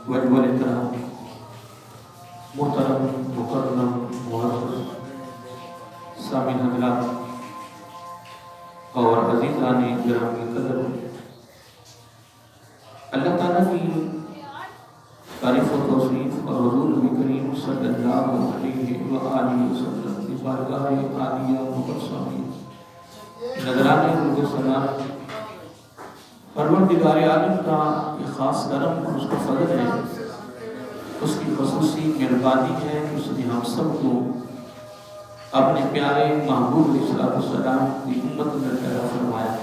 وجب الاحترام محترم مکرم معزز سامعین حضرات اور عزیزان گرامی قدر، اللہ تعالیٰ کی تعریف و توصیف اور حضور نبی کریم صلی اللہ علیہ وآلہ وسلم کی بارگاہ عالیہ مقدسہ میں نذرانے درود و سلام پروردگار عالم کا یہ خاص کرم اور اس کا فضل ہے، اس کی خصوصی مہربانی ہے کہ اس نے ہم سب کو اپنے پیارے محبوب علیہ السلام کی امت میں پیدا فرمایا،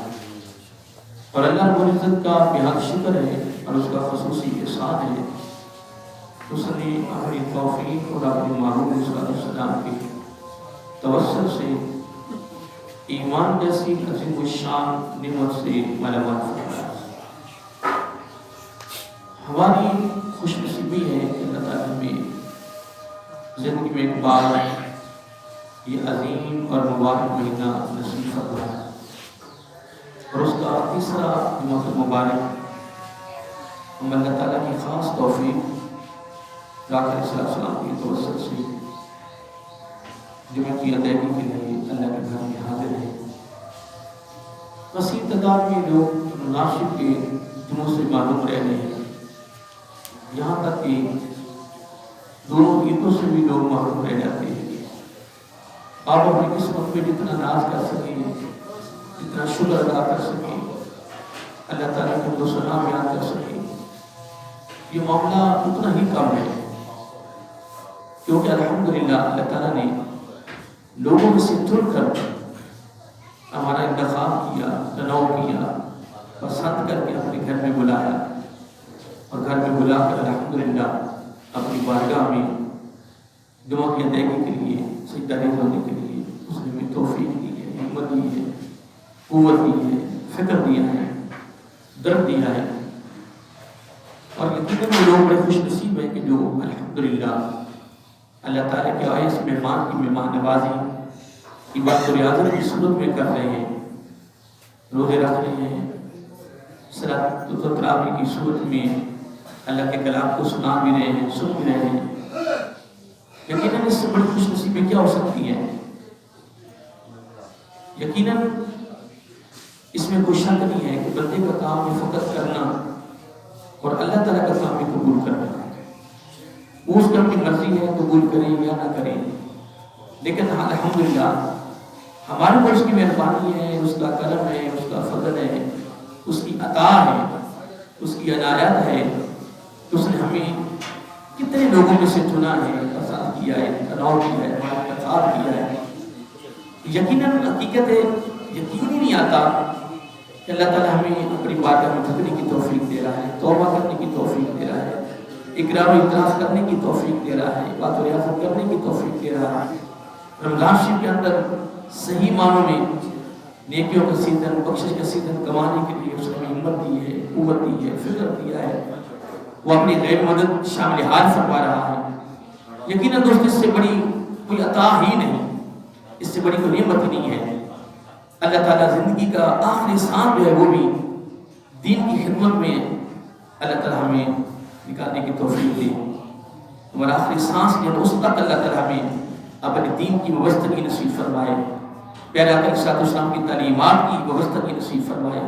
اور اللہ رب العزت کا بے حد شکر ہے اور اس کا خصوصی احسان ہے، اس نے اپنی توفیق اور اپنے محبوب علیہ السلام کی توسل سے ایمان جیسی عظیم الشان نعمت سے مالامال فرمایا۔ ہماری خوش نصیبی ہے کہ اللہ تعالیٰ میں زندگی میں ایک بار یہ عظیم اور مبارک مہینہ نصیب فرمایا، اور اس کا تیسرا جمعہ مبارک ہم اللہ تعالیٰ کی خاص توفیق آقا علیہ السلام کی توسل سے جمعہ کی ادائیگی کے لیے اللہ کے گھر میں حاضر ہے۔ وسیع تعداد میں لوگ مناسب کے جمعوں سے معلوم رہ رہے ہیں، یہاں تک کہ دونوں عیدوں سے بھی لوگ محروم رہ جاتے ہیں۔ آپ اپنی قسمت پہ جتنا ناز کر سکیں، جتنا شکر ادا کر سکیں، اللہ تعالیٰ کو دو سلام یاد کر سکیں، یہ معاملہ اتنا ہی کم ہے، کیونکہ الحمدللہ اللہ تعالیٰ نے لوگوں میں سے چن کر ہمارا انتخاب کیا، تنوع کیا، پسند کر کے اپنے گھر میں بلایا، اور گھر میں بلا کر الحمدللہ اپنی بارگاہ میں دعا کی ادائیگی کے لیے، سجدہ ریز ہونے کے لیے اس نے ہمیں توفیق دی ہے، ہمت دی ہے، قوت دی ہے، فکر دیا ہے، درد دیا ہے، اور یقیناً وہ لوگ بڑے خوش نصیب ہیں کہ جو الحمدللہ اللہ تعالیٰ کے آئے اس مہمان کی مہمان نوازی عبادت و ریاضت کی صورت میں کر رہے ہیں، روزے رکھ رہے ہیں، صلاۃ تراویح کی صورت میں اللہ کے کلام کو سنا بھی رہے ہیں، سن بھی رہے ہیں۔ یقیناً اس سے بڑی خوش نصیبی کیا ہو سکتی ہے؟ یقیناً اس میں کوئی شک نہیں ہے کہ بندے کا کام ہے فقط کرنا اور اللہ تعالیٰ کا کام ہے قبول کرنا۔ وہ اس کی اپنی مرضی ہے قبول کریں یا نہ کریں، لیکن الحمدللہ ہمارے پر اس کی مہربانی ہے، اس کا کرم ہے، اس کا فضل ہے، اس کی عطا ہے، اس کی عنایت ہے کہ اس نے ہمیں کتنے لوگوں میں سے چنا ہے، پسند کیا ہے، تنوع کیا ہے، ہمارا انتخاب کیا ہے۔ یقیناً حقیقت ہے، یقین ہی نہیں آتا کہ اللہ تعالیٰ ہمیں اپنی بارگاہ میں جھکنے کی توفیق دے رہا ہے، توبہ کرنے کی توفیق دے رہا ہے، اقرار و اعتراف کرنے کی توفیق دے رہا ہے، بات و ریاضت کرنے کی توفیق دے رہا ہے۔ رمضان شریف کے اندر صحیح معنوں میں نیکیوں کا سیزن، بخشش کا سیزن کمانے کے لیے اس نے ہمت دی ہے، قوت دی ہے، فکر دیا ہے، وہ اپنی غیر مدد شامل حال فرما رہا ہے۔ یقیناً دوست اس سے بڑی کوئی عطا ہی نہیں، اس سے بڑی کوئی نعمت ہی نہیں ہے۔ اللہ تعالیٰ زندگی کا آخری سانس جو ہے وہ بھی دین کی خدمت میں اللہ تعالیٰ ہمیں نکالنے کی توفیق دے، ہمارا آخری سانس جو ہے اس تک اللہ تعالیٰ ہمیں اپنے دین کی وابستگی نصیب فرمائے، پیارے آقا علیہ السلام کی تعلیمات کی وابستگی نصیب فرمائے،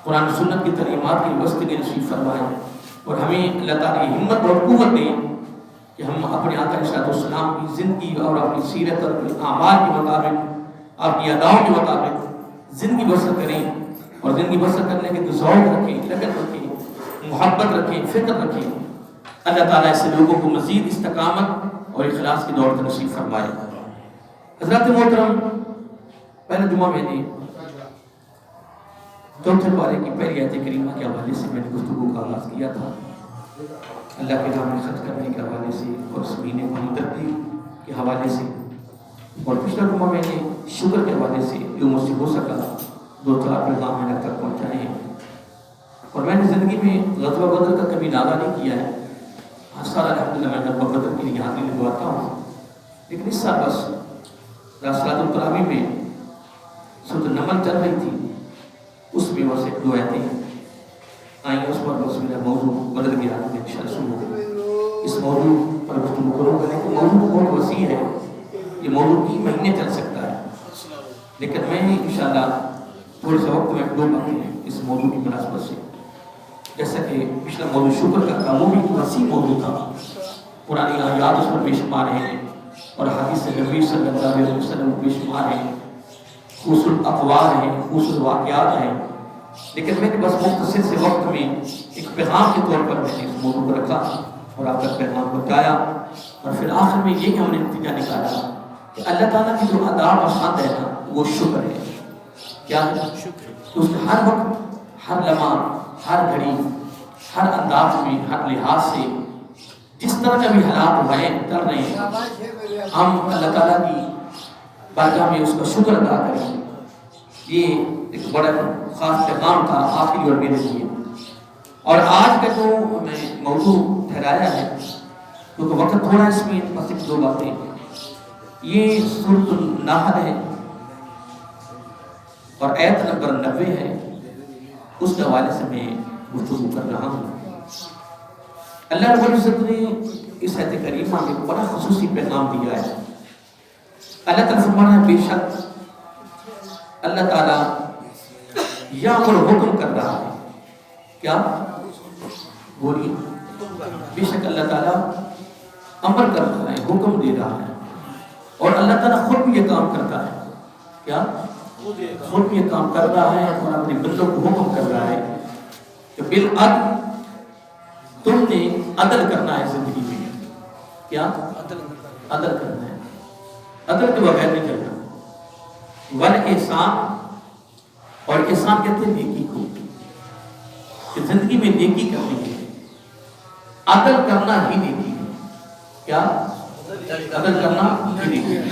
قرآن و سنت کی تعلیمات کی وابستگی نصیب فرمائے، اور ہمیں اللہ تعالیٰ کی ہمت اور قوت دے کہ ہم اپنے آقا علیہ السلام کی زندگی اور اپنی سیرت اور اپنے اعمال کے مطابق، اپنی اداؤں کے مطابق زندگی بسر کریں، اور زندگی بسر کرنے کے ذوق رکھیں، لگن رکھیں، محبت رکھیں، فکر رکھیں۔ اللہ تعالیٰ ایسے لوگوں کو مزید استقامت اور اخلاص کی دولت نصیب فرمائے۔ حضرات محترم، پہلے جمعہ میں نے چوتھے پارے کی پہلی آیت کریمہ کے حوالے سے میں نے گفتگو کا آغاز کیا تھا، اللہ کے نام میں خرچ کرنے کے حوالے سے اور اس مہینے کو مدتی کے حوالے سے، اور پچھلا جمعہ میں نے شکر کے حوالے سے جو مجھ سے ہو سکا 2-4 پیغام میں نے تک پہنچائے ہیں۔ اور میں نے زندگی میں غزوہ بدر کا کبھی نعرہ نہیں کیا ہے، ہر سال الحمدللہ میں غزوہ بدر کے لیے حاضری لگواتا ہوں، لیکن اس سال بس صلاۃ التراویح میں سورۃ النمل چل رہی تھی، اس میں بس 1-2 آیتیں آئیں اس پر بس میرا موضوع بدل گیا ہے اس موضوع پر گفتگو کروں گا، لیکن موضوع بہت وسیع ہے، یہ موضوع 3 مہینے چل سکتا ہے، لیکن میں انشاءاللہ تھوڑے سے وقت میں 2 باتیں ہیں اس موضوع کی مناسبت سے. جیسا کہ پچھلا موضوع شکر کا تھا، وہ بھی وسیع موضوع تھا، پرانی آیات اس پر بے شمار ہیں اور حدیث نبی صلی اللہ علیہ وسلم بے شمار ہیں، خصوص الاقوال ہیں، خصوص واقعات ہیں، لیکن میں نے بس مختصر سے وقت میں ایک پیغام کے طور پر میں نے اس موضوع کو رکھا اور آپ تک پیغام پہنچایا، اور پھر آخر میں یہ ہم نے نتیجہ نکالا کہ اللہ تعالیٰ کی جو ادا پسند ہے نا وہ شکر ہے. کیا ہے؟ شکر. اس نے ہر وقت، ہر لمحہ، ہر گھڑی، ہر انداز میں، ہر لحاظ سے جس طرح کا بھی حالات ہوئے کر رہے ہیں، ہم اللہ تعالیٰ کی بارگاہ میں اس کا شکر ادا کریں. یہ ایک بڑا خاص پیغام تھا آپ کے لیے اور میرے لیے. اور آج کا جو میں موضوع ٹھہرایا ہے کیونکہ وقت تھوڑا اس میں بس 2 باتیں، یہ سورۃ النحل ہے اور آیت نمبر 90 ہے، اس کے حوالے سے میں گفتگو کر رہا ہوں. اللہ رب العزت نے اس آیت کریمہ میں بڑا خصوصی پیغام دیا ہے. اللہ تعالیٰ فرمانا ہے بے شک اللہ تعالیٰ یامر حکم کر رہا ہے. کیا بولیے؟ بے شک اللہ تعالیٰ امر کر رہا ہے، حکم دے رہا ہے، اور اللہ تعالیٰ خود بھی یہ کام کرتا ہے. کیا؟ خود بھی یہ کام کر رہا ہے اور اپنے بندوں کو حکم کر رہا ہے کہ بالعدل تم نے عدل کرنا ہے زندگی میں. کیا؟ عدل کرنا ہے، عدل کے بغیر نہیں چلنا. والاحسان، اور احسان کہتے ہیں نیکی کو، کہ زندگی میں نیکی کرنی ہے، عدل کرنا ہی نیکی ہے. کیا؟ عدل کرنا ہی نیکی ہے.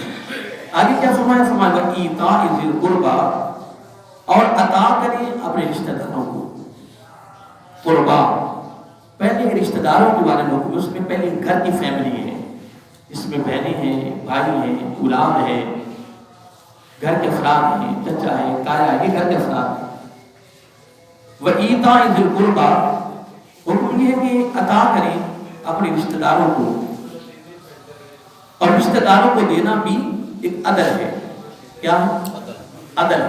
آگے کیا فرمایا؟ فرمایا وَإِيتَاءِ ذِي الْقُرْبَى، اور عطا کریں اپنے رشتہ داروں کو. قربا پہلے رشتہ داروں کے بارے میں حکم، اس میں پہلے گھر کی فیملی ہے، اس میں بہنیں ہیں، بھائی ہیں، اولاد ہے، گھر کے افراد ہیں، چچا ہے، تایا ہے، یہ گھر کے افراد ہیں. وَإِيتَاءِ ذِي الْقُرْبَى، حکم یہ ہے کہ عطا کریں اپنے رشتہ داروں کو، اور رشتہ داروں کو دینا بھی ایک عدل ہے. کیا ہے؟ عدل.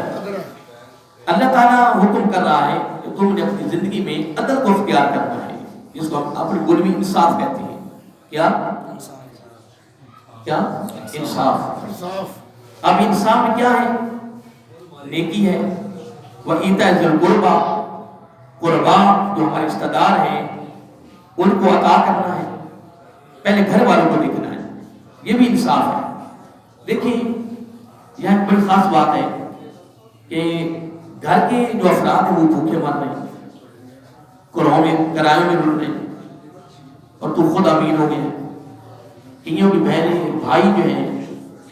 اللہ تعالیٰ حکم کر رہا ہے کہ تم نے اپنی زندگی میں عدل کو اختیار کرنا ہے، جس کو ہم اپنی بولی میں انصاف کہتے ہیں. کیا؟ کیا؟ انصاف. اب انصاف میں کیا ہے؟ نیکی ہے. وَإِيتَاءِ ذِي الْقُرْبَى، قربا جو ہمارے رشتہ دار ہیں ان کو عطا کرنا ہے، پہلے گھر والوں کو دیکھنا ہے، یہ بھی انصاف ہے. دیکھیں یہاں ایک بڑی خاص بات ہے کہ گھر کے جو افراد ہیں وہ بھوکے مر رہے ہیں، کرایوں میں رل رہے ہیں، اور تو خود امیر ہو گئے. کئیوں کی بہنیں بھائی جو ہیں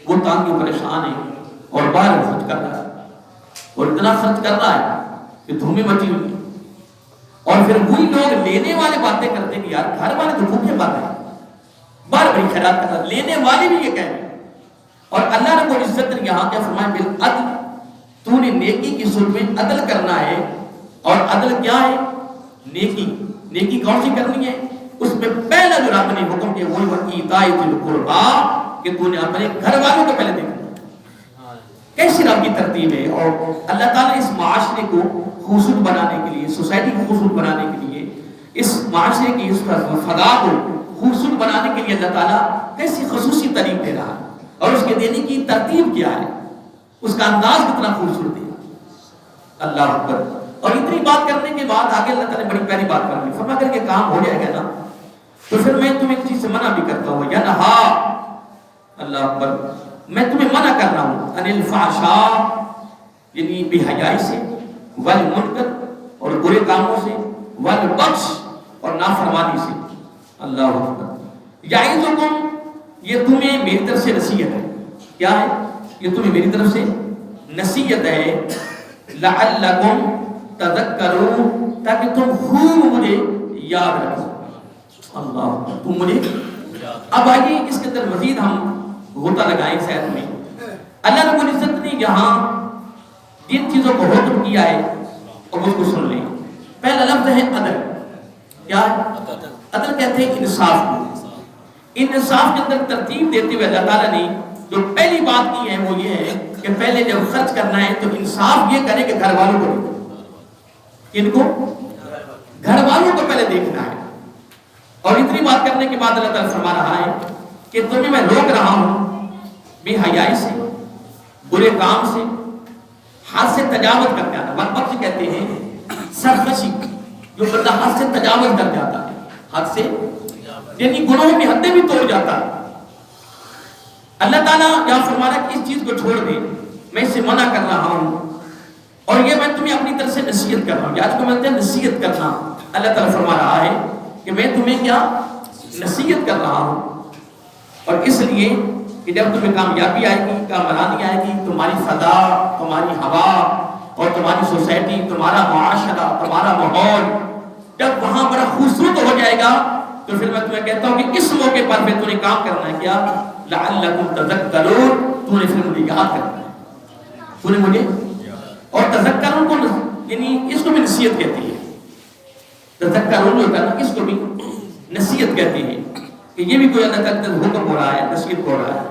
وہ تانگ پریشان ہیں اور باہر خرچ کر رہا ہے، اور اتنا خرچ کر رہا ہے کہ دھومیں مچی ہوئی ہیں. اور پھر وہی لوگ لینے والے باتیں کرتے ہیں کہ یار گھر والے تو بھوکے مر رہے ہیں، بار بڑی خیرات کر رہا ہے، لینے والے بھی یہ کہہ رہے ہیں. اور اللہ رب العزت نے یہاں کیا فرمایا؟ بالعدل، تو نے نیکی کی صورت میں عدل کرنا ہے. اور عدل کیا ہے؟ نیکی. نیکی کون سی کرنی ہے؟ اس میں پہلا جو رب نے حکم کیا وہی وَإِيتَاءِ ذِي الْقُرْبَى، کہ تو نے اپنے گھر والوں کو پہلے دیکھنا. کیسی رب کی ترتیب ہے. اور اللہ تعالیٰ اس معاشرے کو خوبصورت بنانے کے لیے، سوسائٹی کو خوبصورت بنانے کے لیے، اس معاشرے کی اس فضا کو خوبصورت بنانے کے لیے اللہ تعالیٰ کیسی خصوصی تعلیم دے رہا ہے، اور اس کے دینے کی ترتیب کیا ہے، اس کا انداز کتنا خوبصورت ہے. اللہ اکبر. اور اتنی بات کرنے کے بعد آگے اللہ تعالیٰ نے بڑی پیاری بات کر دی. فرما کر کے کام ہو جائے گا نا تو پھر میں تمہیں ایک چیز سے منع بھی کرتا ہوں، ینہا، اللہ اکبر، میں تمہیں منع کر رہا ہوں عن الفحشاء، یعنی بے حیائی سے، والمنکر، اور برے کاموں سے، والبغض، اور نافرمانی سے. اللہ اکبر. یعظکم، یہ تمہیں میری طرف سے نصیحت ہے. کیا ہے؟ یہ تمہیں میری طرف سے نصیحت ہے. لعلکم تذکرون، تاکہ تم خوب مجھے یاد رکھو. اللہ اکبر. تم مجھے. اب آئیے اس کے اندر مزید ہم غوطہ لگائیں اس آیت میں. اللہ رب العزت نے یہاں جن چیزوں کو حکم کیا ہے اور اس کو سن لیں. پہلا لفظ ہے عدل. کیا ہے؟ عدل کہتے ہیں انصاف کو. انصاف کے اندر ترتیب دیتے ہوئے اللہ تعالیٰ نے جو پہلی بات کی ہے وہ یہ ہے کہ پہلے جب خرچ کرنا ہے تو انصاف یہ کرے کہ گھر والوں کو دیکھیں. ان کو گھر والوں کو پہلے دیکھنا ہے. اور اتنی بات کرنے کے بعد اللہ تعالیٰ فرما رہا ہے کہ تمہیں میں روک رہا ہوں بے حیائی سے, برے کام سے, حد سے تجاوز کر جانا. بدبخت کہتے ہیں سرکشی, جو بندہ حد سے تجاوز کر جاتا ہے, حد سے یعنی گناہوں کی حدیں بھی توڑ جاتا ہے. اللہ تعالیٰ یہاں فرما رہا ہے کہ اس چیز کو چھوڑ دے, میں اسے منع کر رہا ہوں, اور یہ میں تمہیں اپنی طرف سے نصیحت کر رہا ہوں. آج کو ملتے ہیں نصیحت کرنا. اللہ تعالیٰ فرما رہا ہے کہ میں تمہیں کیا نصیحت کر رہا ہوں, اور اس لیے کہ جب تمہیں کامیابی آئے گی, کامرانی آئے گی, تمہاری فضا, تمہاری ہوا اور تمہاری سوسائٹی, تمہارا معاشرہ, تمہارا ماحول جب وہاں بڑا خوبصورت ہو جائے گا, تو پھر میں تمہیں کہتا ہوں کہ اس موقع پر پھر تمہیں کام کرنا ہے. کیا؟ لعلکم تذکرون, تو نے پھر مجھے یاد کرنا ہے, تو نے مجھے. اور تذکرون کو یعنی اس کو بھی نصیحت کہتی ہے. تذکرون جو ہوتا ہے نا, اس کو بھی نصیحت کہتے ہیں کہ یہ بھی کوئی اللہ تعالیٰ کا حکم ہو رہا ہے, نصیحت ہو رہا ہے.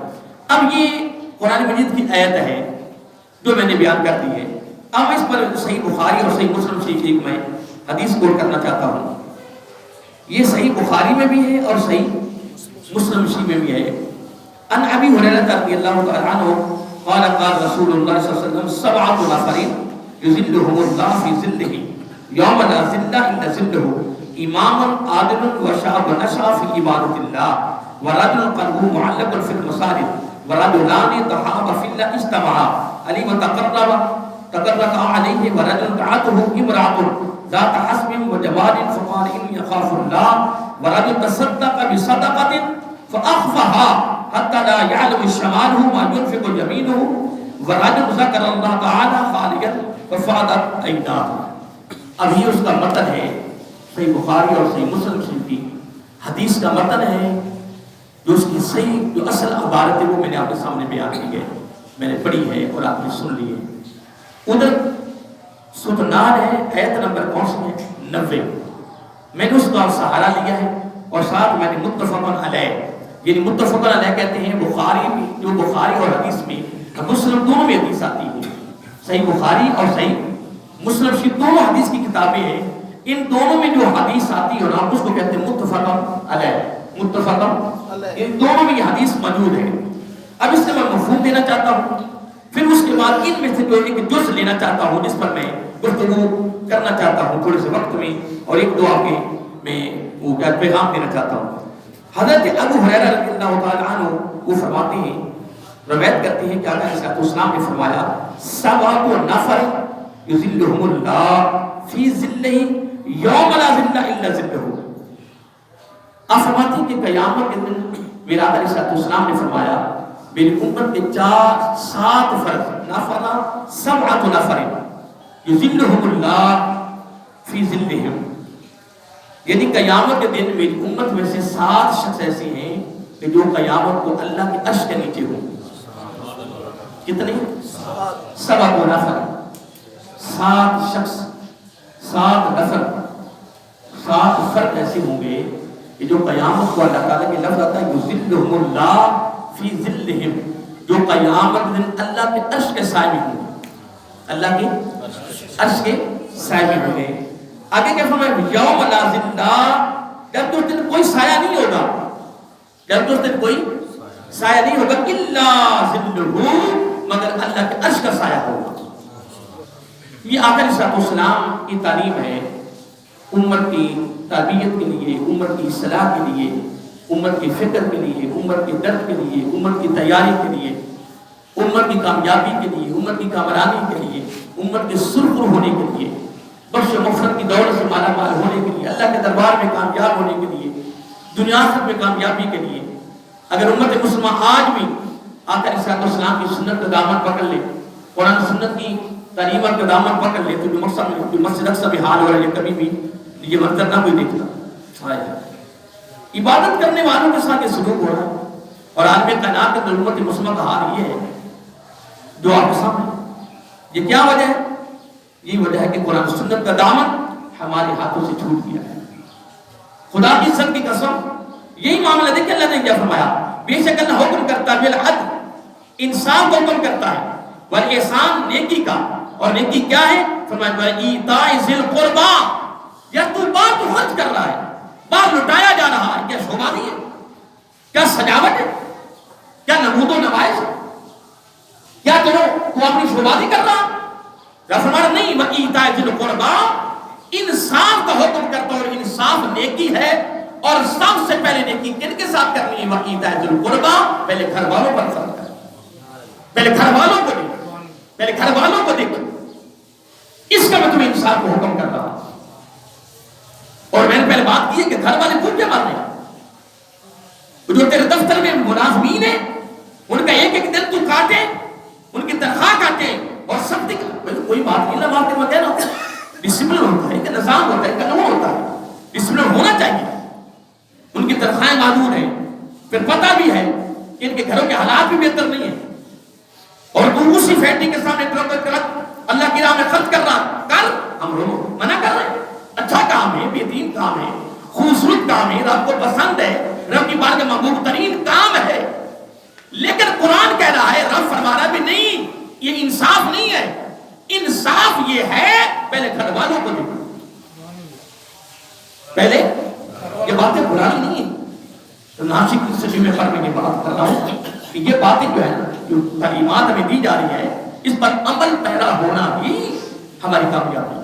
اب یہ قرآن مجید کی آیت ہے جو میں نے بیان کر دی ہے. اب اس پر صحیح بخاری اور صحیح مسلم شریف ایک میں حدیث کوٹ کرنا چاہتا ہوں. یہ صحیح بخاری میں بھی ہے اور صحیح مسلم شریف میں بھی ہے. ان ابی ہریرہ رضی اللہ تعالی عنہ قال قال رسول اللہ صلی اللہ علیہ وسلم سبعۃ نفر یظلهم اللہ فی ظلہ یوم لا ظل الا ظلہ, امام عادل وشاب نشأ فی عبادۃ اللہ ورجل قلبه معلق فی المساجد ورجلان تحابا فی اللہ اجتمعا علی وتقرب علیہ ورجل دعته امرأة ذات حسب وجمال فقال إني أخاف الله ورجل تصدق بصدقة فأخفاها حتى لا يعلم شماله ما ينفق يمينه ورجل ذكر الله تعالى خاليا ففاضت عيناه. ابھی اس کا متن ہے صحیح بخاری اور صحیح مسلم شریف کی حدیث کا متن ہے, جو اس کی صحیح جو اصل عبارت ہے وہ میں نے آپ کے سامنے بیان کی ہے, میں نے پڑھی ہے اور آپ نے سن لی ہے. ادھر سطنان ہے, آیت نمبر کون سی ہے؟ 90. میں نے اس کا سہارا لیا ہے اور ساتھ میں نے متفقن علیہ, یعنی متفقن علیہ کہتے ہیں بخاری میں, جو بخاری اور حدیث میں مسلم دونوں میں حدیث آتی ہے. صحیح بخاری اور صحیح مسلم شریف دونوں حدیث کی کتابیں ہیں. ان دونوں میں جو حدیث آتی ہے اور اس کو کہتے ہیں متفقن علیہ, متفقن, ان دونوں میں یہ حدیث موجود ہے. اب اس سے میں مفہوم دینا چاہتا ہوں, پھر اس کے بعد ان میں سے جو ایک جز لینا چاہتا ہوں جس پر میں گفتگو کرنا چاہتا ہوں تھوڑے سے وقت میں, اور ایک دو آپ کے میں وہ پیغام دینا چاہتا ہوں. حضرت ابو ہریرہ رضی اللہ تعالی عنہ وہ فرماتے ہیں, روایت کرتے ہیں کہ آقا علیہ السلام نے فرمایا سبعۃ نفر یظلهم اللہ فی ظلہ یوم لا ظل الا ظلہ. آپ فرماتے ہیں کہ قیامت کے دن میرا آقا علیہ السلام نے فرمایا میری امت کے 7 فرد, نفر سبعۃ نفر یظلهم اللہ فی ظلہم, یعنی قیامت کے دن میری امت میں سے 7 شخص ایسے ہیں کہ جو قیامت کو اللہ کے عرش کے نیچے ہوں. کتنے؟ 7 نفر, 7 شخص, 7 نفر, 7 فرد ایسے ہوں گے کہ جو قیامت کو اللہ تعالیٰ کے لفظ آتا ہے یظلهم اللہ فی ظلہم, جو قیامت دن اللہ کے عرش کے سائے میں ہوں, اللہ کے عرش کے سائے میں ہوں گے. آگے کیا فرمایا یوم لا ظل, جب اس دن کوئی سایہ نہیں ہوگا, جب اس دن کوئی سایہ نہیں ہوگا الا ظلہ, مگر اللہ کے عرش کا سایہ ہوگا. یہ آقا علیہ السلام کی تعلیم ہے امت کی تربیت کے لیے, امت کی اصلاح کے لیے, امت کی فکر کے لیے, امت کے درد کے لیے, امت کی تیاری کے لیے, امت کی کامیابی کے لیے, امت کی کامرانی کے لیے, امت کے سرخر ہونے کے لیے, بخش مغفرت کی دولت سے مالا مال ہونے کے لیے, اللہ کے دربار میں کامیاب ہونے کے لیے, دنیا آخرت میں کامیابی کے لیے. اگر امت مسلمہ آج بھی آقا علیہ السلام کی سنت کا دامن پکڑ لے, قرآن سنت کی تعلیمات کا دامن پکڑ لے, تو جو مسجد اقصی میں حال ہو رہا ہے کبھی بھی یہ منظر نہ کوئی دیکھتا. عبادت کرنے والوں کے ساتھ یہ سلوک ہو رہا ہے, اور عالم کائنات کے امت مسلمہ کا حال یہ ہے جو آپ کے سامنے. یہ کیا وجہ ہے؟ یہ وجہ ہے کہ قرآن سنت کا دامن ہمارے ہاتھوں سے چھوٹ گیا ہے. خدا کی عزت کی قسم یہی معاملہ دیکھیں اللہ نے کیا فرمایا. بے شک اللہ حکم کرتا ہے بالعدل, انصاف کو حکم کرتا ہے, والاحسان نیکی کا, اور نیکی کیا ہے فرمایا وایتاء ذی القربی. یا تو بار تو خرچ کر رہا ہے, بار لٹایا جا رہا ہے, کیا شوبہ نہیں ہے, کیا سجاوٹ ہے, کیا نمود و نمائش ہے, کیا تو اپنی شوبہ نہیں کر رہا. فرمایا نہیں وایتاء ذی القربی, انصاف کا حکم کرتا ہے, اور انصاف نیکی ہے. اور سب سے پہلے نیکی کن کے ساتھ کرنی ہے وایتاء ذی القربی, پہلے گھر والوں پر فرض کر, پہلے گھر والوں کو دیکھ, پہلے گھر والوں کو دیکھ. اس کا میں تمہیں انصاف کو حکم کر رہا ہوں. اور میں نے پہلے بات کی ہے کہ گھر والے کیوں کیا مانتے ہیں. جو تیرے دفتر میں ملازمین ہیں ان کا ایک ایک دن تو کاٹے, ان کی تنخواہ کاٹے, اور سب دکھ کوئی بات نہیں نہ مانتے. میں کہہ رہا ہوں ڈسپلن ہوتا ہے, کہ نظام ہوتا ہے, قانون ہوتا ہے, ڈسپلن ہونا چاہیے. ان کی تنخواہیں معلوم ہیں, پھر پتہ بھی ہے کہ ان کے گھروں کے حالات بھی بہتر نہیں ہیں, اور تو اسی فیکٹری کے سامنے اللہ کی راہ میں خرچ کر رہا کر. ہم لوگ منع کر رہے ہیں, اچھا کام ہے, بہترین کام ہے, خوبصورت کام ہے, رب کو پسند ہے, رب کی بارگاہ میں محبوب ترین کام ہے. لیکن قرآن کہہ رہا ہے, رب فرما رہا ہے بھی نہیں, یہ انصاف نہیں ہے. انصاف یہ ہے پہلے گھر والوں کو دیکھو, پہلے یہ باتیں پرانی نہیں ہیں. تو ناسک کی صدی میں فرق میں بات کر رہا ہوں کہ یہ باتیں جو ہے جو تعلیمات ہمیں دی جا رہی ہے, اس پر عمل پیرا ہونا بھی ہماری کامیابی ہے.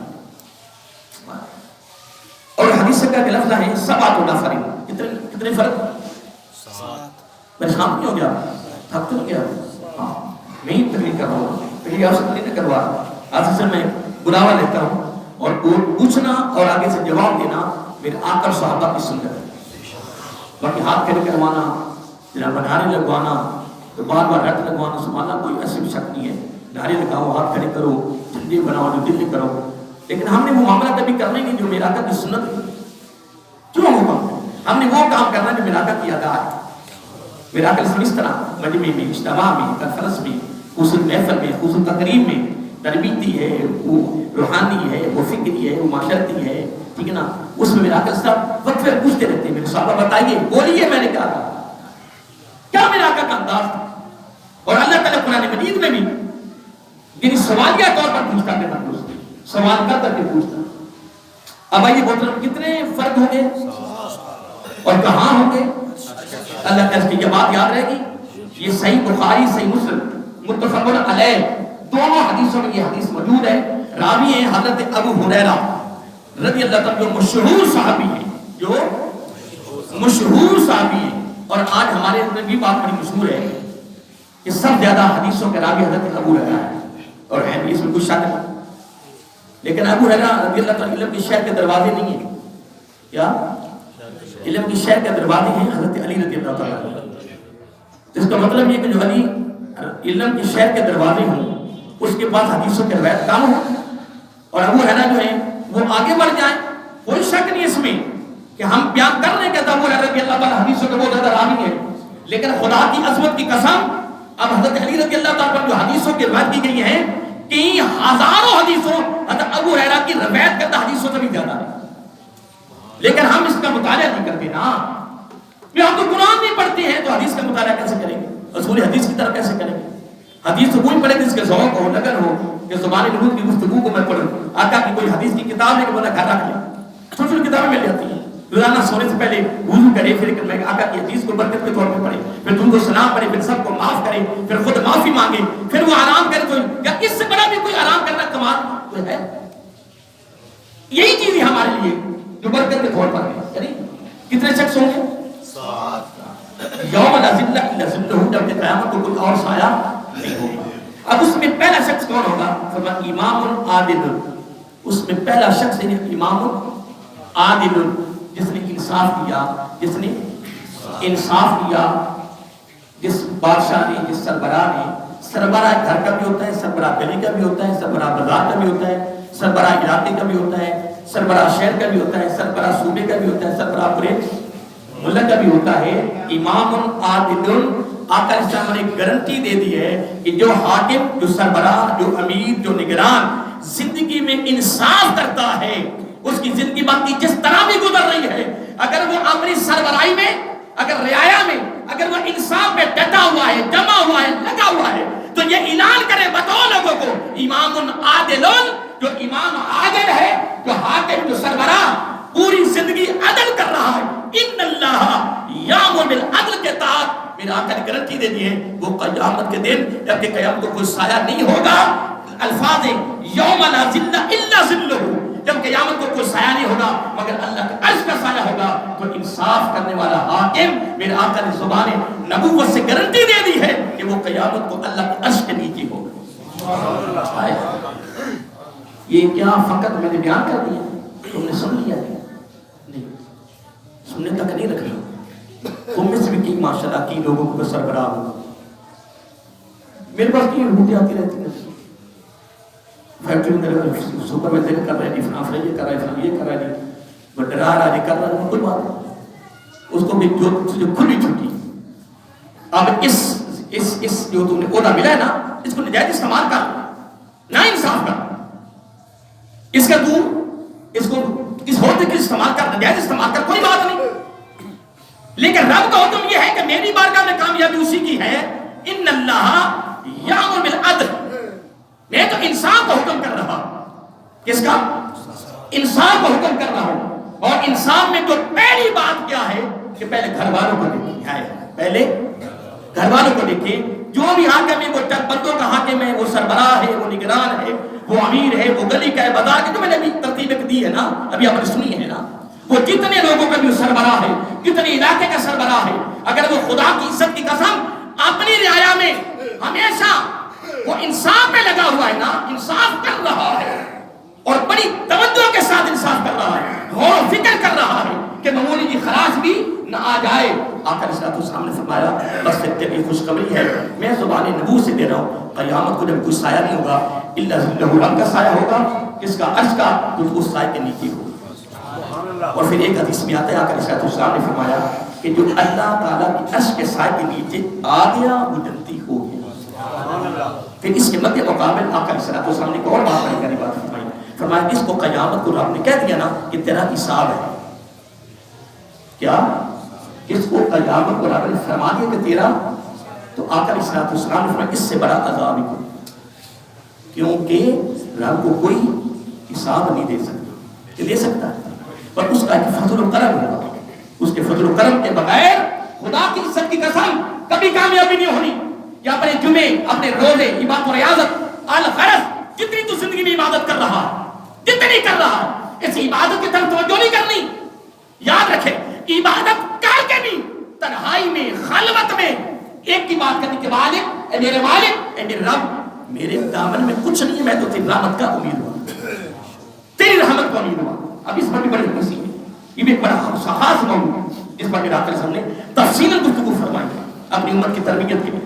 اور حدیث کا کہ لفظ ہے سبعۃ نفر, کتنے فرق, میں شام نہیں ہو گیا, تھک تو نہیں گیا, ہاں میں ہی تقریر کر رہا ہوں, پہلے آپ سے تقریر نہ کروا رہا. آج سے میں بلاوا لیتا ہوں, اور پوچھنا اور آگے سے جواب دینا میرے آقا صحابہ کی سنت ہے. باقی ہاتھ کھڑے کروانا, جناب نعرے لگوانا, تو بار بار رٹ لگوانا سنبھالنا کوئی ایسی شک نہیں ہے. نعرے لگاؤ, ہاتھ کھڑے کرو, جھنڈے بناؤ, جو دل کرو, لیکن ہم نے وہ معاملہ کبھی کرنا ہی نہیں جو میرا آقا کی سنت ہے. کیوں ہوگا ہم نے وہ کام کرنا جو میرا آقا کی ادا ہے. میرا آقا اس طرح مجمع میں, اجتماع میں, کنفرنس میں, خصوصی محفل میں, خصوصی تقریب میں تربیتی ہے, وہ روحانی ہے, وہ فکری ہے, وہ معاشرتی ہے, ٹھیک ہے نا, اس میں میرا آقا صاحب وقت پھر پوچھتے رہتے ہیں میرے صحابہ بتائیے, بولیے میں نے کیا کہا, کیا میرا آقا کا انداز تھا. اور اللہ تعالیٰ قرآن مجید میں بھی یعنی سوالیہ طور پر پوچھتا ہے, سوال کر کے پوچھتا. اب آئیے محترم کتنے فرق ہوں گے اور کہاں ہوں گے, اللہ تعالیٰ کی یہ بات یاد رہے گی. یہ صحیح بخاری, صحیح مسلم, متفق علیہ, دونوں حدیثوں میں یہ حدیث موجود ہے. راوی ہیں حضرت ابو ہریرہ رضی اللہ تعالیٰ, جو مشہور صحابی ہیں, جو مشہور صحابی ہیں. اور آج ہمارے اندر بھی بات بڑی مشہور ہے کہ سب زیادہ حدیثوں کے راوی حضرت ابو ہریرہ ہیں, اور ہے بھی اس میں کچھ شک نہیں. لیکن ابو ہریرہ رضی اللہ تعالیٰ علم کے شہر کے دروازے نہیں ہیں. کیا علم کے شہر کے دروازے ہیں حضرت علی رضی اللہ تعالیٰ. اس کا مطلب یہ کہ جو علی علم کے شہر کے دروازے ہوں, اس کے پاس حدیثوں کے روایت کم ہوں, اور ابو ہریرہ جو ہیں وہ آگے بڑھ جائیں. کوئی شک نہیں اس میں کہ ہم بیان کر رہے ہیں کہ ابو ہریرہ رضی اللہ تعالیٰ حدیثوں کے بہت زیادہ راوی ہیں, لیکن خدا کی عظمت کی قسم اب حضرت علی رضی اللہ تعالیٰ پر جو حدیثوں کی روایت کی گئی ہیں, کئی ہزاروں حدیثوں حضرت ابو ہریرہ کی روایت کرتا حدیثوں سے بھی زیادہ ہے. لیکن ہم اس کا مطالعہ نہیں کرتے نا. ہم تو قرآن نہیں پڑھتے ہیں تو حدیث کا مطالعہ کیسے کریں گے, رسول حدیث کی طرف کیسے کریں گے. حدیث تو وہی پڑھے گا جس کے ذوق ہو, لگن ہو, کہ زبان نبوت کی گفتگو کو میں پڑھوں. آقا کی کوئی حدیث کی کتاب ہے کہ بولا گھر رکھ لیں, چھوٹی چھوٹی کتابیں مل جاتی ہیں. روزانہ سونے سے پہلے وضو کرے, پھر آقا کی حدیث کو برکت کے طور پہ پڑھے, پھر تم کو سلام پڑھے, پھر سب کو معاف کرے, پھر خود معافی مانگے, پھر وہ آرام کرے. تو کیا اس سے بڑا بھی کوئی آرام کرنا کمال تو ہے؟ یہی چیز ہمارے لیے جو برکت کے طور پر ہے. یعنی کتنے شخص ہوں گے, یوم لا ظل الا ظلہ, جب کہ قیامت کو کوئی اور سایہ نہیں ہوگا. اب اس میں پہلا شخص کون ہوگا, فرمایا امام عادل. اس میں پہلا شخص ہے امام عادل, جس نے انصاف کیا, جس نے انصاف کیا, جس بادشاہ نے, جس سربراہ نے, سربراہ گھر کا بھی ہوتا ہے, سربراہ گلی کا بھی ہوتا ہے, سربراہ بازار کا بھی ہوتا ہے, سربراہ علاقے کا بھی ہوتا ہے, سربراہ شہر کا بھی ہوتا ہے, سربراہ صوبے کا بھی ہوتا ہے, سربراہ پورے ملک کا بھی ہوتا ہے. امام عادل, آقا اسلام نے گارنٹی دے دی ہے کہ جو حاکم, جو سربراہ, جو امیر, جو نگران زندگی میں انصاف کرتا ہے, اس کی زندگی باقی جس طرح بھی گزر رہی ہے، اگر وہ اپنی سربراہی میں، اگر رعایا میں، اگر وہ انصاف میں ڈٹا ہوا ہے، جمع ہوا ہے، لگا ہوا ہے، تو یہ اعلان کرے بتاؤ لوگوں کو امام عادل، جو امام عادل ہے، جو حاکم، جو سربراہ پوری زندگی عدل کر رہا ہے، ان اللہ یامر بالعدل کے تحت میرا آقا نے گارنٹی دے دی ہے، وہ قیامت کے دن جبکہ قیامت کو کوئی سایہ نہیں ہوگا، الفاظ یوم لا ظل الا ظلہ، جب قیامت کو کوئی سایہ نہیں ہوگا مگر اللہ کے عرش کا سایہ ہوگا، تو انصاف کرنے والا حاکم میرے آقا نے زبان نبوت سے گارنٹی دے دی ہے کہ وہ قیامت کو اللہ کے عرش کے نیچے ہوگا۔ یہ کیا فقط میں نے بیان کر دیا، تم نے سن لیا نہیں، سننے تک نہیں رکھنا، تم میں سے بھی کی ماشاءاللہ کی لوگوں کو سربراہ ہو، میرے پاس کی روٹی آتی رہتی ہے، فیکٹری میں سپر میں کر رہے ہیں، فلاں یہ کر رہے ہیں، فلاں یہ کر رہے ہیں، وہ ڈرا رہا ہے، کر رہا ہے، کوئی بات نہیں، اس کو بھی جو کھلی چھٹی، اب اس جو تم نے عہدہ ملا ہے نا، اس کو نجائز استعمال کر، نا انصاف کر، اس کا تو اس کو اس عہدے کے استعمال کر، نجائز استعمال کر، کوئی بات نہیں، لیکن رب کا حکم یہ ہے کہ میری بارگاہ میں کامیابی اسی کی ہے، ان اللہ یامر بالعدل، میں تو انصاف کا حکم کر رہا ہوں، کس کا؟ انصاف کا حکم کر رہا ہوں، اور انصاف میں تو پہلی بات کیا ہے کہ پہلے گھر والوں کو دیکھیں، پہلے گھر والوں کو دیکھیں، جو بھی حاکم ہے وہ چند بندوں کا حاکم ہے، وہ سربراہ ہے، وہ نگران ہے، وہ امیر ہے، وہ گلی کا ہے، بازار کی، جو میں نے ابھی ترتیب دی ہے نا، ابھی آپ نے سنی ہے نا، وہ جتنے لوگوں کا بھی سربراہ ہے، کتنے علاقے کا سربراہ ہے، اگر وہ خدا کی عزت کی قسم اپنی رعایا میں ہمیشہ وہ انصاف میں لگا ہوا ہے نا، انصاف کر رہا ہے اور بڑی توجہ کے ساتھ انصاف کر رہا ہے، غور و فکر کر رہا ہے کہ معمولی کی خراش بھی نہ آ جائے، آقا علیہ السلام نے فرمایا بس تیری خوشخبری ہے، میں زبان نبوت سے دے رہا ہوں، قیامت کو جب کوئی سایہ نہیں ہوگا الا ظلہ، رب کا سایہ ہوگا، کس کا؟ عرش کا، جو اس سایہ کے نیچے ہوگا۔ اور پھر ایک حدیث میں آتا ہے، آقا علیہ السلام نے فرمایا کہ جو اللہ تعالیٰ کی عرش کے سائے کے نیچے آ گیا وہ جنتی ہو گیا۔ پھر اس کے مد مقابل آقا علیہ السلام نے ایک اور بات بڑی بات فرمائی، فرمایا اس کو قیامت کو رب نے کہہ دیا نا کہ تیرا حساب ہے، کیا؟ اس کو قیامت کو رب نے فرما دیا کہ تیرا، تو آقا علیہ السلام نے فرمایا اس سے بڑا عذاب ہی کوئی، کیونکہ رب کو کوئی حساب نہیں دے سکتا، کہ دے سکتا ہے، پر اس کا ایک فضل و کرم ہوگا، اس کے فضل و کرم کے بغیر خدا کی عزت کی قسم کبھی کامیابی نہیں ہونی، کہ اپنے جمعے، اپنے روزے، عبادت و ریاضت، الغرض جتنی تو زندگی میں عبادت کر رہا ہے، جتنی کر رہا ہے، اس عبادت کی طرف توجہ نہیں کرنی، یاد رکھیں عبادت کر کے بھی تنہائی میں، خلوت میں ایک کی بات کرنی کہ والد، اے میرے والد، اے میرے رب، میرے دامن میں کچھ نہیں ہے، میں تو تیری رحمت کا امید ہوں، تیری رحمت کا امید ہوں۔ اب اس پر بھی بڑی خوشی ہے، یہ بھی ایک بڑا خاص موضوع ہے، اس پر میرے آقا صاحب نے تفصیلاً گفتگو فرمائی اپنی امت کی تربیت کے لیے۔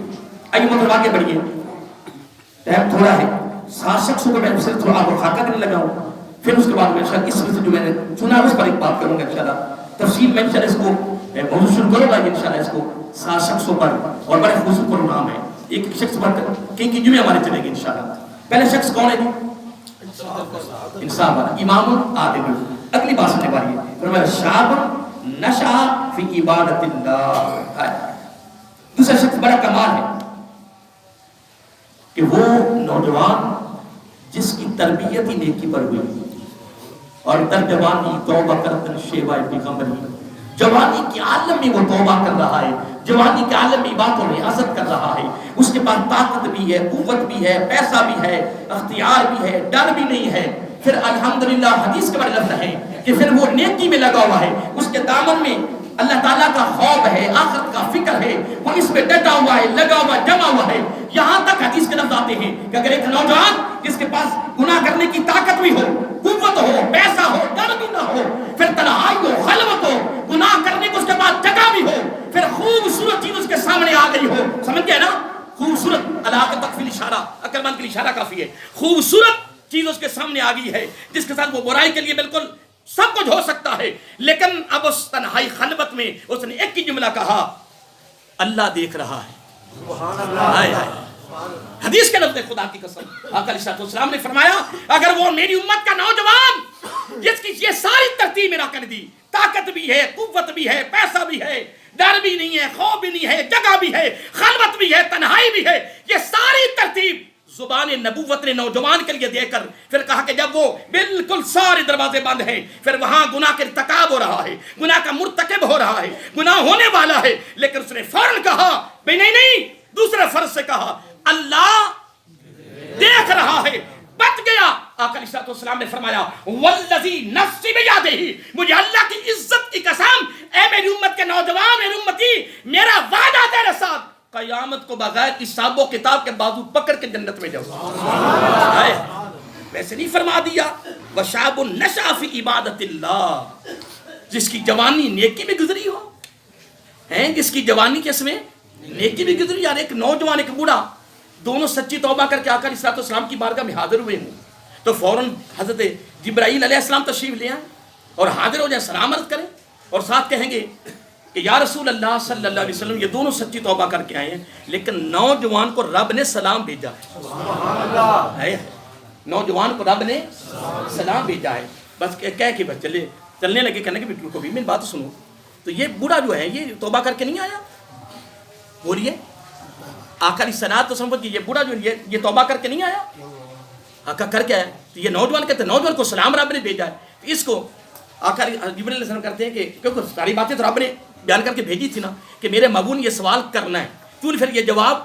آئیے مطلب آگے بڑھیے، ٹائم تھوڑا ہے، 7 شخصوں کو میں صرف تھوڑا آپ کو خاکہ کرنے لگا ہوں، پھر اس کے بعد میں انشاءاللہ اس میں سے جو میں نے سنا اس پر ایک بات کروں گا انشاءاللہ، تفصیل میں انشاءاللہ اس کو موضوع شروع کروں گا انشاءاللہ اس کو 7 شخصوں پر، اور بڑے خصوصی پروگرام ہے، ایک شخص پر کہیں کی جمعہ ہمارے چلے گی انشاءاللہ۔ پہلے شخص کون ہے جی؟ انصاف والا، امام عادل۔ اگلی بات سننے والی ہے، فرمایا شاب نشا فی عبادت اللہ۔ دوسرا شخص بڑا کمال ہے کہ وہ نوجوان جس کی تربیت ہی نیکی پر ہوئی اور در جوانی توبہ کرتن شیوہ پیغمبری، جوانی کے عالم میں وہ توبہ کر رہا ہے، جوانی کے عالم میں عبادت و ریاضت کر رہا ہے، اس کے پاس طاقت بھی ہے، قوت بھی ہے، پیسہ بھی ہے، اختیار بھی ہے، ڈر بھی نہیں ہے، پھر الحمدللہ حدیث کے بڑے لفظ ہیں کہ پھر وہ نیکی میں لگا ہوا ہے، اس کے دامن میں اللہ تعالیٰ کا خوف ہے، آخرت کا فکر ہے، وہ اس پہ ڈٹا ہوا ہے، لگا ہوا ہے، جمع ہوا ہے۔ یہاں تک حدیث کے لفظ آتے ہیں کہ اگر ایک نوجوان جس کے پاس گناہ کرنے کی طاقت بھی ہو، قوت ہو، پیسہ ہو، ڈر بھی نہ ہو، پھر تنہائی ہو، خلوت ہو، گناہ کرنے کو اس کے پاس جگہ بھی ہو، پھر خوبصورت چیز اس کے سامنے آ گئی ہو، سمجھ گئے نا؟ خوبصورت علاقہ تکفیل اشارہ، عقل مند کے لیے اشارہ کافی ہے، خوبصورت چیز اس کے سامنے آ گئی ہے جس کے ساتھ وہ برائی کے لیے بالکل سب کچھ ہو سکتا ہے، لیکن اب اس تنہائی خلوت میں اس نے ایک ہی جملہ کہا، اللہ دیکھ رہا ہے، سبحان اللہ، حدیث کے لفظ خدا کی قسم آقا علیہ السلام نے فرمایا اگر وہ میری امت کا نوجوان جس کی یہ ساری ترتیب میرا کر دی، طاقت بھی ہے، قوت بھی ہے، پیسہ بھی ہے، ڈر بھی نہیں ہے، خوف بھی نہیں ہے، جگہ بھی ہے، خلوت بھی ہے، تنہائی بھی ہے، یہ ساری ترتیب زبان نبوت نے نوجوان کے لیے دے کر پھر کہا کہ جب وہ بالکل سارے دروازے بند ہیں، پھر وہاں گناہ کے ارتکاب ہو رہا ہے، گناہ کا مرتکب ہو رہا ہے، گناہ ہونے والا ہے، لیکن اس نے فوراً کہا بھئی نہیں، دوسرے فرض سے کہا اللہ دیکھ رہا ہے، بچ گیا۔ آقا علیہ السلام نے فرمایا والذی نفسی بیدہ، مجھے اللہ کی عزت کی قسم، اے میری امت کے نوجوان، میری امتی، میرا وعدہ تیرے ساتھ، قیامت کو بغیر حساب و کتاب کے بازو پکڑ کے جنت میں جاؤ۔ ویسے نہیں فرما دیا وشاب نشأ فی عبادت اللہ، جس کی جوانی نیکی میں گزری ہو، جس کی جوانی کس میں نیکی بھی گزری۔ یار ایک نوجوان ایک بوڑھا دونوں سچی توبہ کر کے آقا علیہ السلام کی بارگاہ میں حاضر ہوئے ہوں تو فوراً حضرت جبرائیل علیہ السلام تشریف لے آئیں اور حاضر ہو جائیں، سلام عرض کریں اور ساتھ کہیں گے کہ یا رسول اللہ صلی اللہ علیہ وسلم، یہ دونوں سچی توبہ کر کے آئے ہیں لیکن نوجوان کو رب نے سلام بھیجا ہے، نوجوان کو رب نے سلام بھیجا ہے۔ بس کہہ کے بس چلنے لگے، کہنے کہ کو بھی میری بات سنو، تو یہ بوڑھا جو ہے یہ توبہ کر کے نہیں آیا، بولیے آقا علیہ السلام تو سمجھ یہ بوڑھا جو یہ توبہ کر کے نہیں آیا، آقا کر کے آیا، تو یہ نوجوان کہتے ہیں نوجوان کو سلام رب نے بھیجا ہے، تو اس کو آقا جبرائیل علیہ السلام کرتے ہیں کہ کیونکہ ساری باتیں تو رب نے بیان کر کے بھیجی تھی نا کہ میرے محبوب نے یہ سوال کرنا ہے، تو پھر یہ جواب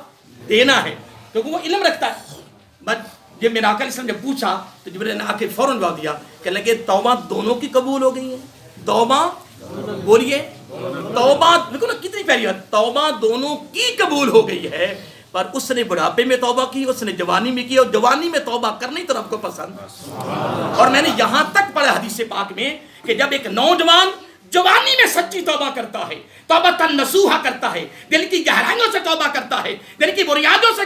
دینا ہے، کیونکہ وہ علم رکھتا ہے۔ بس جب میرا آقا علیہ السلام جب پوچھا تو جبرائیل نے آ کے فوراً جواب دیا کہ لگے توبہ دونوں کی قبول ہو گئی ہیں، توبہ بولیے توبہ، دیکھو نا کتنی پیاری بات، توبہ دونوں کی قبول ہو گئی ہے، پر اس نے بڑھاپے میں توبہ کی، اس نے جوانی میں کی، اور جوانی میں توبہ کرنی تو رب کو پسند۔ اور میں نے یہاں تک پڑھا حدیث پاک میں کہ جب ایک نوجوان جوانی میں سچی توبہ کرتا ہے، توبہ نصوحہ کرتا ہے، دل کی گہرائیوں سے توبہ کرتا ہے، دل کی بنیادوں سے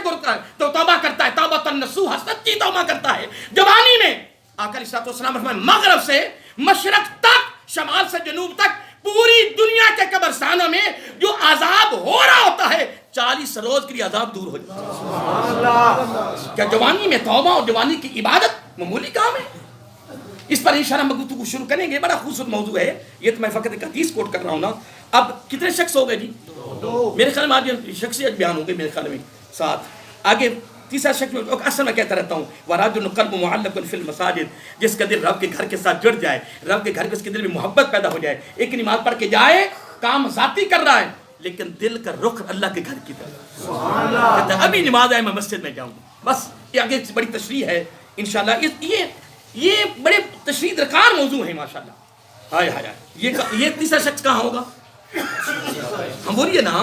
تو توبہ کرتا ہے، توبہ نصوحہ سچی توبہ کرتا ہے جوانی میں، آقا علیہ السلام فرمائے مغرب سے مشرق تک، شمال سے جنوب تک، پوری دنیا کے قبرستانوں میں جو عذاب ہو رہا ہوتا ہے 40 روز کے لیے عذاب دور ہو جاتا ہے۔ کیا جوانی میں توبہ اور جوانی کی عبادت معمولی کام ہے؟ اس پر انشاءاللہ ہم گفتگو شروع کریں گے، بڑا خوبصورت موضوع ہے یہ، تو میں فقط ایک حدیث کوٹ کر رہا ہوں نا۔ اب کتنے شخص ہو گئے جی؟ میرے خیال میں آج شخصیت بیان ہو گئی میرے خیال میں 7۔ آگے تیسرا شخص اصل میں کہتا رہتا ہوں وَرَجُلٌ قَلْبُهُ مُعَلَّقٌ فِي الْمَسَاجِدِ، جس کا دل رب کے گھر کے ساتھ جڑ جائے، رب کے گھر کے اس کے دل میں محبت پیدا ہو جائے، ایک نماز پڑھ کے جائے، کام ذاتی کر رہا ہے لیکن دل کا رخ اللہ کے گھر کی طرف، کہتا ہے ابھی نماز آئے میں مسجد میں جاؤں گا۔ بس یہ آگے بڑی تشریح ہے انشاءاللہ، یہ بڑے تشریح درکار موضوع ہیں ماشاءاللہ۔ ہائے ہائے، یہ تیسرا شخص کہاں ہوگا؟ ہم بولیے نا،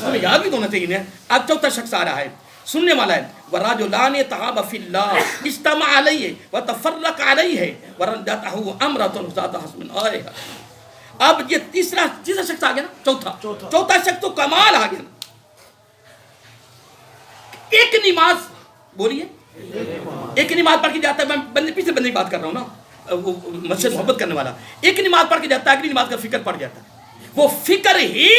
ہمیں یاد بھی ہونا چاہیے نا۔ اب چوتھا شخص آ رہا ہے، سننے والا ہے، وَرَجُلَانِ تَحَابَا فِي اللَّهِ اجْتَمَعَا عَلَيْهِ وَتَفَرَّقَا عَلَيْهِ وَرَدَّتْهُ امْرَأَةٌ ذَاتُ حَسْبٍ۔ اب یہ تیسرا شخص آ گیا نا، چوتھا شخص تو کمال آ گیا نا۔ ایک نماز، بولیے ایک نماز پڑھ کے جاتا ہے، میں پیچھے بندے کی بات کر رہا ہوں نا، وہ مجھ سے محبت کرنے والا، ایک نماز پڑھ کے جاتا ہے، اگلی نماز کا فکر پڑ جاتا ہے، وہ فکر ہی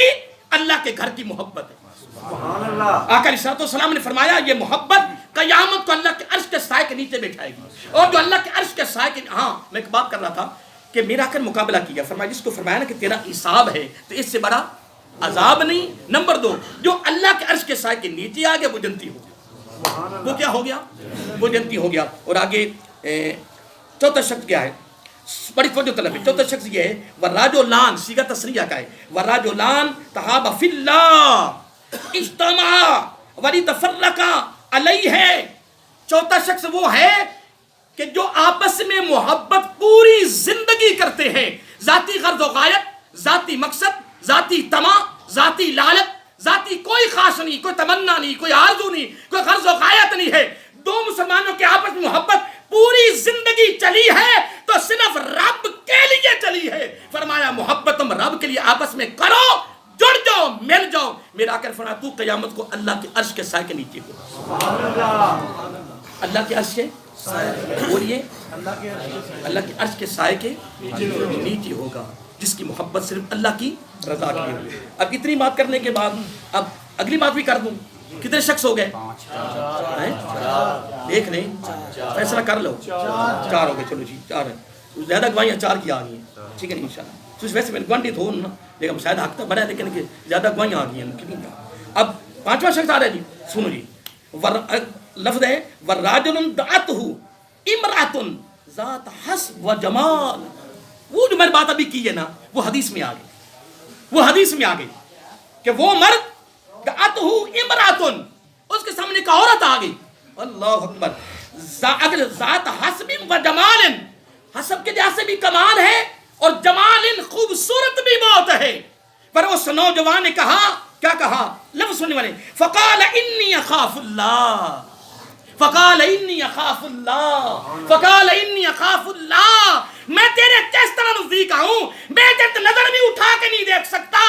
اللہ کے گھر کی محبت ہے۔ آقا علیہ السلام نے فرمایا یہ محبت قیامت کو اللہ کے عرش کے سائے کے نیچے بیٹھائے گی، اور جو اللہ کے عرش کے سائے کے، ہاں میں ایک بات کر رہا تھا کہ میرا کر مقابلہ کیا، فرمایا جس کو فرمایا نا کہ تیرا حساب ہے تو اس سے بڑا عذاب نہیں۔ نمبر 2، جو اللہ کے عرش کے سائے کے نیچے آ گیا وہ جنتی ہو گیا، وہ کیا ہو گیا؟ وہ جنتی ہو گیا۔ اور آگے چوتھا شخص کیا ہے؟ بڑی توجہ طلب ہے۔ چوتھا شخص یہ ہے وَرَجُلَانِ، صیغہ تسریہ کا ہے، وَرَجُلَانِ تَحَابَا فِي اللَّهِ اجْتَمَعَا وَلِتَفَرَّقَا عَلَيْهِ۔ چوتھا شخص وہ ہے کہ جو آپس میں محبت پوری زندگی کرتے ہیں، ذاتی غرض و غایت، ذاتی مقصد، ذاتی طمع، ذاتی لالچ، ذاتی کوئی خواہش نہیں، کوئی تمنا نہیں، کوئی آرزو نہیں، کوئی غرض و غایت نہیں ہے، دو مسلمانوں کے آپس میں محبت پوری زندگی چلی ہے تو صرف رب کے لیے چلی ہے۔ فرمایا محبت تم رب کے لیے آپس میں کرو، جڑ جاؤ، مل جاؤ۔ میرا آقا فرمایا تو قیامت کو اللہ کے عرش کے سائے کے نیچے ہو، اللہ کے عرش کے بولیے اللہ کے عرش کے سائے کے نیچے ہوگا، جس کی محبت صرف اللہ کی رضا کے لیے ہوگی۔ اب اتنی بات کرنے کے بعد اب اگلی بات بھی کر دوں کتنے شخص ہو گئے؟ دیکھ لیں، فیصلہ کر لو. 4 ہو گئے. چلو جی 4 ہے. زیادہ گواہیاں 4 کی آ گئی ہیں. ٹھیک ہے نا انشاءاللہ. تو ویسے میں گوانٹی تو نا، لیکن شاید حق تک بڑھا ہے، لیکن زیادہ گواہیاں آ گئی ہیں. اب 5واں شخص آ رہا ہے جی. سنو جی، لفظ ہے وَالرَّاجُلٌ دَعَتْهُ امْرَأَةٌ ذات حسب و جمال. وہ جو میں نے بات ابھی کی ہے نا، وہ حدیث میں آ گئی. وہ حدیث میں آ گئی کہ وہ مرد دعتہ امراتن، اس کے سامنے ایک عورت آ گئی. اللہ اکبر. اگر ذات حسب و جمال، حسب کے لحاظ سے بھی کمال ہے اور جمال خوبصورت بھی بہت ہے. پر اس نوجوان نے کہا، کیا کہا؟ لفظ سننے والے، فقال انی اخاف اللہ، فقال انی اخاف اللہ، فقال انی اخاف اللہ. میں تیرے کس طرح نزدیک آؤں؟ میں تیرے نظر بھی اٹھا کے نہیں دیکھ سکتا،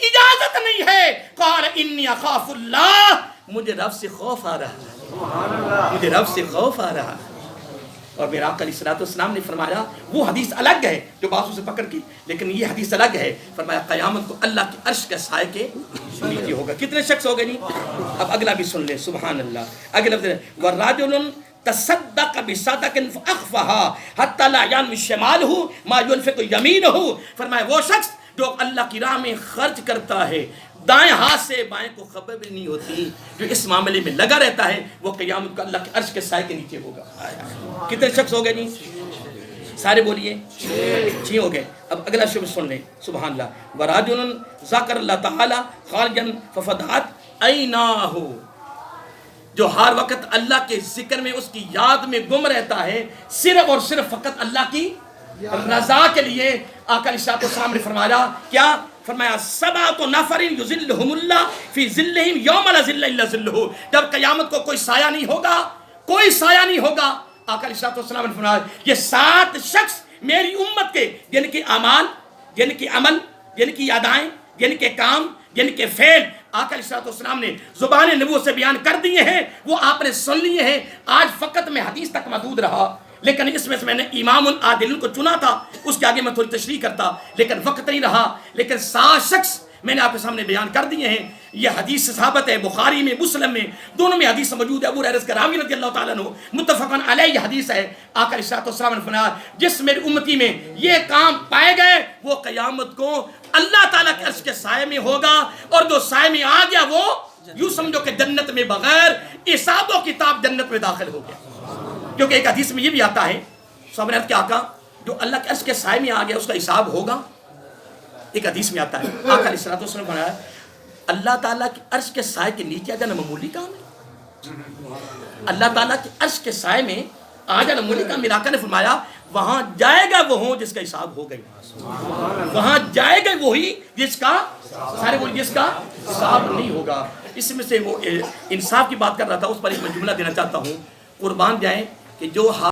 اجازت نہیں ہے. قال انی اخاف اللہ، مجھے رب سے خوف آ رہا، مجھے رب سے خوف آ رہا. اور میرا آقا علیہ الصلوۃ والسلام نے فرمایا، وہ حدیث الگ ہے جو بازو سے پکڑ کی، لیکن یہ حدیث الگ ہے. فرمایا قیامت کو اللہ کے عرش کے سائے کے نیچے ہوگا. کتنے شخص ہو گئے نہیں؟ اب اگلا بھی سن لیں. سبحان اللہ. اگلا لفظ ہے وَالرَّجُلٌ تصدق بصدقۃ فأخفاها حتى لا يعلم شماله ما ينفق يمينه. فرمایا وہ شخص جو اللہ کی راہ میں خرچ کرتا ہے، دائیں ہاتھ سے بائیں کو خبر بھی نہیں ہوتی، جو اس معاملے میں لگا رہتا ہے، وہ قیامت کو اللہ کے عرش کے سائے کے نیچے ہوگا. کتنے شخص ہو گئے نہیں؟ سارے بولیے. 6 ہو گئے. اب اگلا شعر سن لیں. سبحان اللہ. وَرَجُلٌ ذَكَرَ اللَّهَ تَعَالَى خَالِدًا فَفَضَعَتْ عَيْنَاهُ، جو ہر وقت اللہ کے ذکر میں، اس کی یاد میں گم رہتا ہے، صرف اور صرف فقط اللہ کی رضا کے لیے. آقا علیہ السلام نے فرمایا کیا؟ فرمایا سبعۃ نفر یظلھم اللہ فی ظلہ یوم لا ظل الا ظلہ. جب قیامت کو کوئی سایہ نہیں ہوگا، کوئی سایہ نہیں ہوگا. آقا علیہ السلام نے فرمایا یہ 7 شخص میری امت کے، جن کے اعمال، جن کے عمل، جن کی ادائیں، جن کے کام، جن کے فعل آقا علیہ السلام نے زبان نبوت سے بیان کر دیے ہیں، وہ آپ نے سن لیے ہیں. آج فقط میں حدیث تک محدود رہا، لیکن اس میں سے میں نے امام العادلین کو چنا تھا، اس کے آگے میں تھوڑی تشریح کرتا، لیکن وقت نہیں رہا. لیکن 7 شخص میں نے آپ کے سامنے بیان کر دیے ہیں. یہ حدیث ثابت ہے، بخاری میں، مسلم میں، دونوں میں حدیث موجود ہے. ابو ہریرہ کرامی رضی اللہ تعالیٰ عنہ متفق علیہ حدیث ہے. آقا علیہ السلام نے فرمایا جس میری امتی میں یہ کام پائے گئے، وہ قیامت کو اللہ تعالیٰ کے عرش کے سائے میں ہوگا. اور جو سائے میں آ گیا وہ یوں سمجھو کہ جنت میں بغیر حساب و کتاب جنت میں داخل ہو گیا. کیونکہ ایک حدیث میں یہ بھی آتا ہے، صحابہ نے عرض کیا آقا جو اللہ کے عرش کے سائے میں آ گیا اس کا حساب ہوگا؟ ایک حدیث میں آتا ہے آقا علیہ السلام نے فرمایا اللہ تعالیٰ کے عرش کے سائے کے نیچے آ جانا معمولی کام ہے. اللہ تعالیٰ کے عرش کے سائے میں آ جانا معمولی کام. میرے آقا نے فرمایا وہاں جائے گا وہ جس کا حساب ہو گئی، وہاں جائے گا وہی جس کا سارے وہ جس کا حساب نہیں ہوگا. اس میں سے وہ انصاف کی بات کر رہا تھا، اس پر ایک میں جملہ دینا چاہتا ہوں. قربان جائیں کہ جو